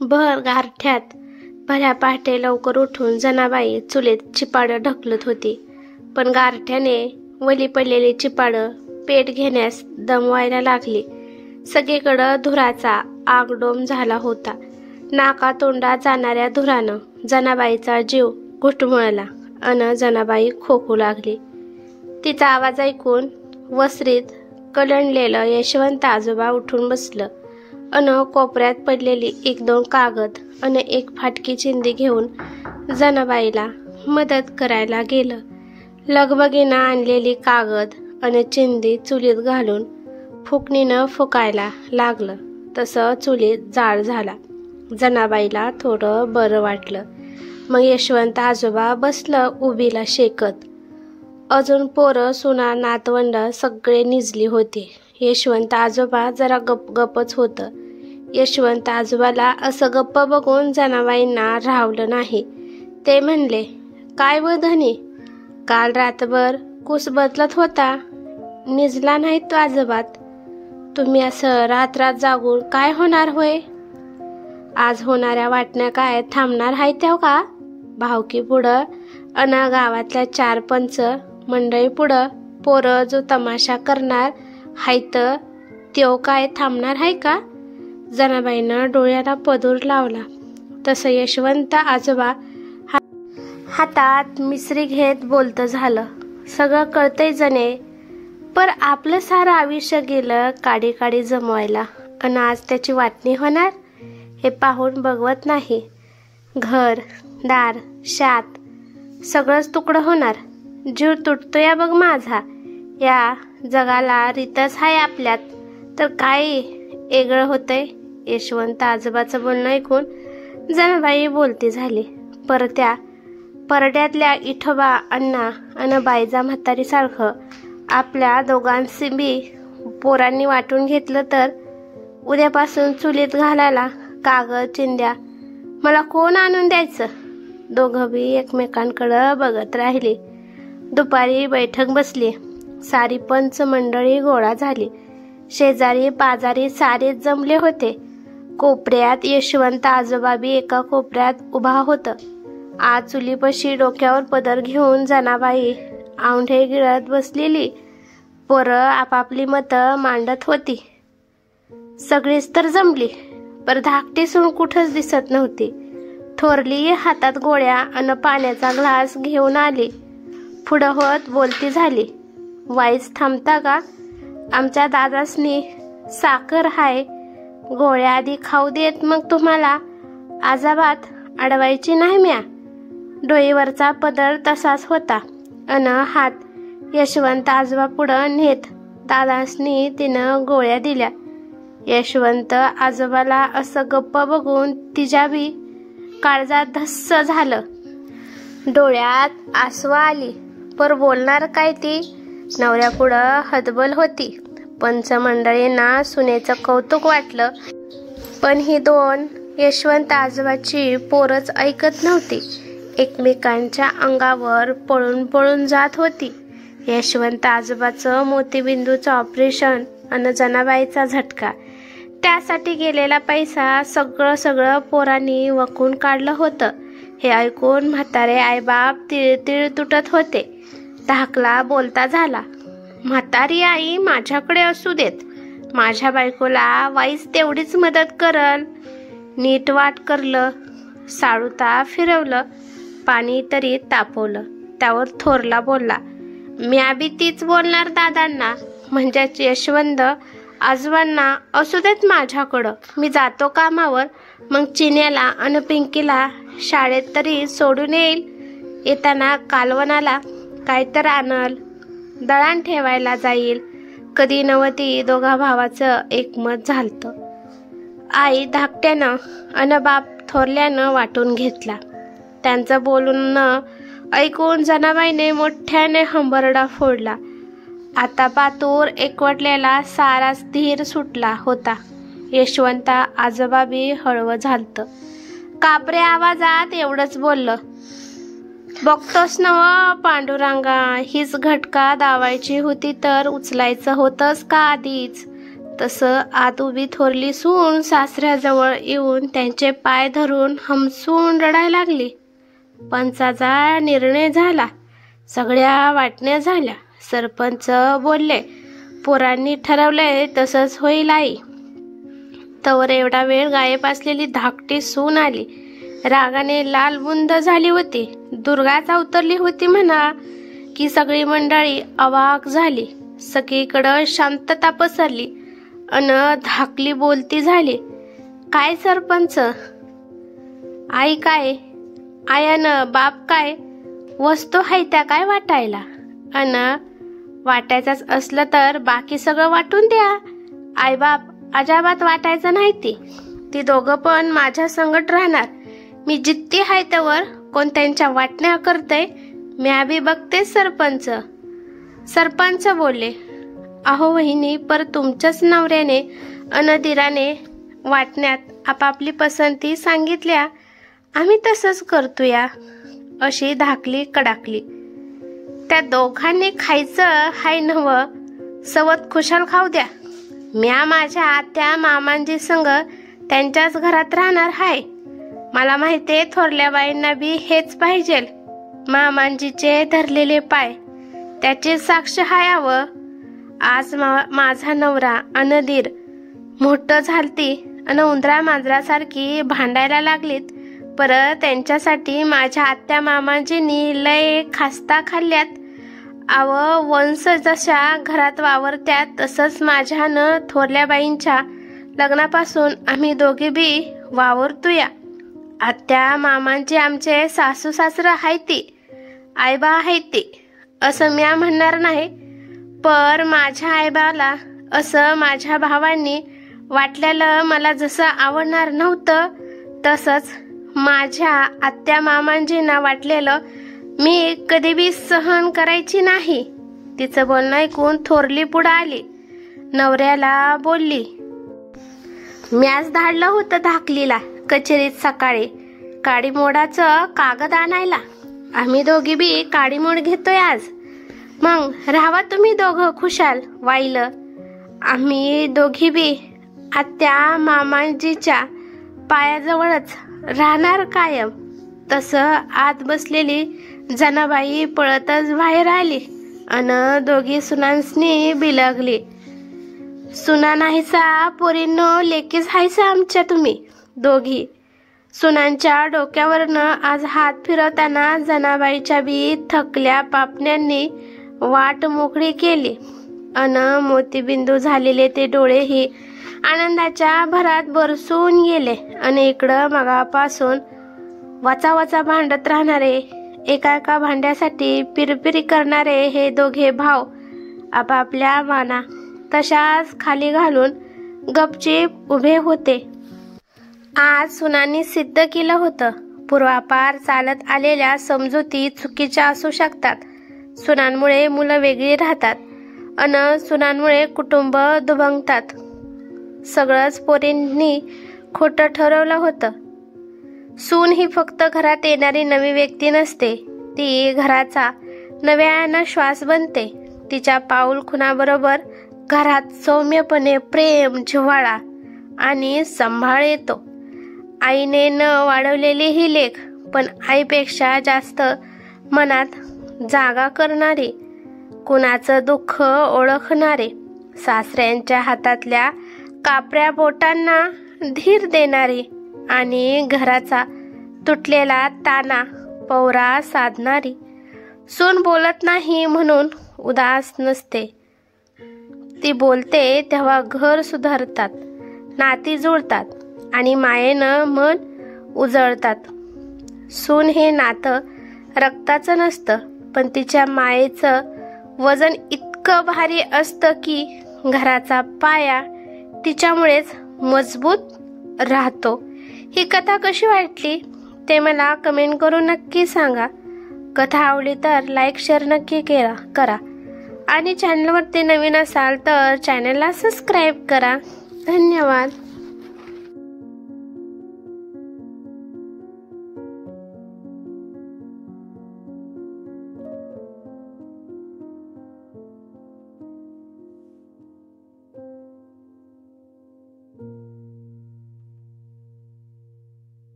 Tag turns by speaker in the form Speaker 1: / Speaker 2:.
Speaker 1: भर गारठ्यात भल्या पहाटे लवकर उठून जनाबाई चुलीत चिपाडं ढकलत होती. पण गारठ्याने वली पडलेली चिपाडं पेट घेण्यास दमवायला लागली. सगळीकडं धुराचा आगडोम झाला होता. नाका तोंडात जाणाऱ्या धुरानं जनाबाईचा जीव घुटमळला अन जनाबाई खोकू लागली. तिचा आवाज ऐकून वसरीत कलंडलेलं यशवंत आजोबा उठून बसलं अन कोपऱ्यात पडलेली 1-2 कागद अन 1 फाटकी चिंदी घेऊन जनाबाईला मदत करायला गेलं. लगबगीनं आणलेली कागद अन चिंदी चुलीत घालून फुकणीनं फुकायला लागलं. तसं चुलीत जाळ झाला. जनाबाईला थोडं बरं वाटलं. मग यशवंत आजोबा बसलं उभीला शेकत. अजून पोरं सुना नातवंड सगळे निजली होती. यशवंत आजोबा जरा गपच होतं. यशवंत आजोबाला असं गप्प बघून जनाबाईंना राहवलं नाही. ते म्हणले, काय व धनी, काल रातभर कुस बदलत होता, निजला नाही तो आजोबात. तुम्ही असं रात जागून काय होणार होय? आज होणाऱ्या वाटण्या काय थांबणार आहे तेव्हा का? भावकी पुढं अन गावातल्या 4 पंच मंडळी पुढं पोरं जो तमाशा करणार हायत त्यो काय थांबणार आहे का? जनाबाईनं डोळ्याला पदूर लावला. तसं यशवंत आजोबा हातात मिसरी घेत बोलतं झालं. सगळं कळतंय जणे, पर आपलं सारं आयुष्य गेलं काडी काडी जमवायला अन आज त्याची वाटणी होणार हे पाहून बघवत नाही. घर दार शात सगळंच तुकडं होणार. जीव तुटतोय बघ माझा. या जगाला रीतच आहे आपल्यात, तर काय वेगळं होतंय? यशवंत आजोबाचं बोलणं ऐकून जनाबाई बोलती झाली. परत्या परड्यातल्या इठोबा अण्णा अन बायजा म्हातारीसारखं आपल्या दोघांशी बी पोरांनी वाटून घेतलं तर उद्यापासून चुलीत घालायला कागद चिंद्या मला कोण आणून द्यायचं? दोघं बी एकमेकांकडं बघत राहिले. दुपारी बैठक बसली. सारी पंच मंडळी गोळा झाली. शेजारी पाजारी सारेच जमले होते. कोपऱ्यात यशवंत आजोबा बी एका कोपऱ्यात उभा होतं. आज चुलीपाशी डोक्यावर पदर घेऊन जनाबाई औंढे गिळत बसलेली. पोरं आपापली मतं मांडत होती. सगळीच तर जमली, पर धाकटी सून कुठंच दिसत नव्हती. थोरली हातात गोळ्या अन पाण्याचा ग्लास घेऊन आली. पुढं होत बोलती झाली, वाईच थांबता का? आमच्या दादासनी साखर हाय, गोळ्या आधी खाऊ देत मग तुम्हाला आजाबात अडवायची नाही म्या. डोईवरचा पदर तसाच होता अन हात यशवंत आजोबा पुढं नेत दादासनी तिनं गोळ्या दिल्या. यशवंत आजोबाला असं गप्प बघून तिच्या बी काळजात धस्स झालं. डोळ्यात आसवं आली, पर बोलणार काय ती? नवऱ्यापुढं हतबल होती. पंचमंडळींना सुनेचं कौतुक वाटलं, पण ही 2 यशवंत आजोबाची पोरच ऐकत नव्हती. एकमेकांच्या अंगावर पळून पळून जात होती. यशवंत आजोबाचं मोतीबिंदूचं ऑपरेशन अन जनाबाईचा झटका, त्यासाठी गेलेला पैसा सगळं पोरांनी वकून काढलं होतं. हे ऐकून म्हातारे आईबाप तिळतिळ तुटत होते. धाकला बोलता झाला, म्हातारी आई माझ्याकडे असू देत, माझ्या बायकोला वाईच तेवढीच मदत करल. नीट वाट करलं, साळुता फिरवलं, पाणी तरी तापवलं. त्यावर थोरला बोलला, म्या बी तीच बोलणार दादांना, म्हणजेच यशवंत आजोबांना असू देत माझ्याकडं. मी जातो कामावर, मग चिन्याला अन पिंकीला शाळेत तरी सोडून येईल. येताना कालवणाला काय तर आणल, दळण ठेवायला जाईल. कधी नवती दोघा भावाचं एकमत झालतं. आई धाकट्यानं अन बाप थोरल्यानं वाटून घेतला. त्यांचं बोलणं ऐकून जनाबाईने मोठ्याने हंबरडा फोडला. आता पातूर एकवटलेला सारा धीर सुटला होता. यशवंत आजोबा बी हळवं झालतं. कापऱ्या आवाजात एवढंच बोललं, बघतोस नव पांडुरंगा, हीच घटका दावायची होती तर उचलायचं होतंस का आधीच? तसं आत उभी थोरली सून सासऱ्याजवळ येऊन त्यांचे पाय धरून हमसून रडायला लागली. पंचाचा निर्णय झाला. सगळ्या वाटण्या झाल्या. सरपंच बोलले, पोरांनी ठरवलंय तसंच होईल आई. तवर एवढा वेळ गायब असलेली धाकटी सून आली. रागाने लालबुंद झाली होती. दुर्गाच अवतरली होती म्हणा की सगळी मंडळी अवाक झाली. सगळीकडं शांतता पसरली अन धाकली बोलती झाली. काय सरपंच? आई काय? आयान बाप काय? वस्तू हाय त्या काय वाटायला? अन वाटायचंच असलं तर बाकी सगळं वाटून द्या. आई बाप अजाबात वाटायचं नाही. ती दोघं पण माझ्या संगट राहणार. मी जित्ती हाय त्यावर कोण त्यांच्या वाटण्या करतय म्या बी बघते. सरपंच बोलले, अहो वहिनी, पर तुमच्याच नवऱ्याने अन दिराने वाटण्यात आपापली पसंती सांगितल्या. आम्ही तसंच करतोया. अशी धाकली कडाकली. त्या दोघांनी खायचं हाय नव्ह, सवत खुशाल खाऊ द्या. म्या माझ्या आत्या मामांजी संग त्यांच्याच घरात राहणार हाय. मला माहितीये थोरल्या बाईंना बी हेच पाहिजे. मामांजीचे धरलेले पाय त्याची साक्ष हायावं. आज माझा नवरा अन दीर मोठं झालती अन उंदरा मांजरासारखी भांडायला लागलीत. परत त्यांच्यासाठी माझ्या आत्या मामांजींनी लय खास्ता खाल्ल्यात. आव वंश जशा घरात वावरत्यात तसंच माझ्यानं थोरल्या बाईंच्या लग्नापासून आम्ही दोघे बी वावरतोया. आत्या मामांची आमचे सासू सासरा हायती, आईबा हायती असं म्या म्हणणार नाही. पर माझ्या आईबाला असं माझ्या भावांनी वाटलेलं मला जसं आवडणार नव्हतं तसंच माझ्या आत्या मामांजींना वाटलेलं मी कधी बी सहन करायची नाही. तिचं बोलणं ऐकून थोरली पुढं आली. नवऱ्याला बोलली, म्याच धाडलं होतं धाकलीला कचेरीत सकाळी काडीमोडाचं कागद आणायला. आम्ही दोघी बी काडीमोड घेतोय आज. मग राहावा तुम्ही दोघं खुशाल वाईलं. आम्ही दोघी बी आत्या मामांजीच्या पायाजवळच राहणार कायम. तसं आत बसलेली जनाबाई पळतच बाहेर आली अन दोघी सुनांसनी बिलगली. सुना नाहीसा पोरींनो, लेकीच हायसा आमच्या तुम्ही दोघी. सुनांच्या डोक्यावरनं आज हात फिरवताना जनाबाईच्या बी थकल्या पापण्यांनी वाट मोकळी केली अन मोतीबिंदू झालेले ते डोळेही आनंदाच्या भरात बरसून गेले. आणि इकडं मगापासून वाचा वाचा भांडत राहणारे, एका भांड्यासाठी पिरपिरी करणारे हे दोघे भाव आपापल्या माना तशाच खाली घालून गपचीप उभे होते. आज सुनांनी सिद्ध केलं होतं, पूर्वापार चालत आलेल्या समजुती चुकीच्या असू शकतात. सुनांमुळे मुलं वेगळी राहतात अन सुनांमुळे कुटुंब दुभंगतात. सगळंच पोरींनी खोटं ठरवलं होतं. सून ही फक्त घरात येणारी नवी व्यक्ती नसते, ती घराचा नव्यानं श्वास बनते. तिच्या पाऊल खुणाबरोबर घरात सौम्यपणे प्रेम, जिव्हाळा आणि सांभाळ येतो. आईने न वाढवलेली ही लेक, पण आईपेक्षा जास्त मनात जागा करणारी, कुणाचं दुःख ओळखणारे, सासऱ्यांच्या हातातल्या कापऱ्या बोटांना धीर देणारी आणि घराचा तुटलेला ताना पवरा साधणारी. सून बोलत नाही म्हणून उदास नसते. ती बोलते तेव्हा घर सुधारतात, नाती जुळतात आणि मायेनं मन उजळतात. सून हे नातं रक्ताचं नसतं, पण तिच्या मायेचं वजन इतकं भारी असतं की घराचा पाया तिच्यामुळेच मजबूत राहतो. ही कथा कशी वाटली ते मला कमेंट करून नक्की सांगा. कथा आवडली तर लाईक शेअर नक्की करा आणि चॅनलवरती नवीन असाल तर चॅनलला सबस्क्राईब करा. धन्यवाद.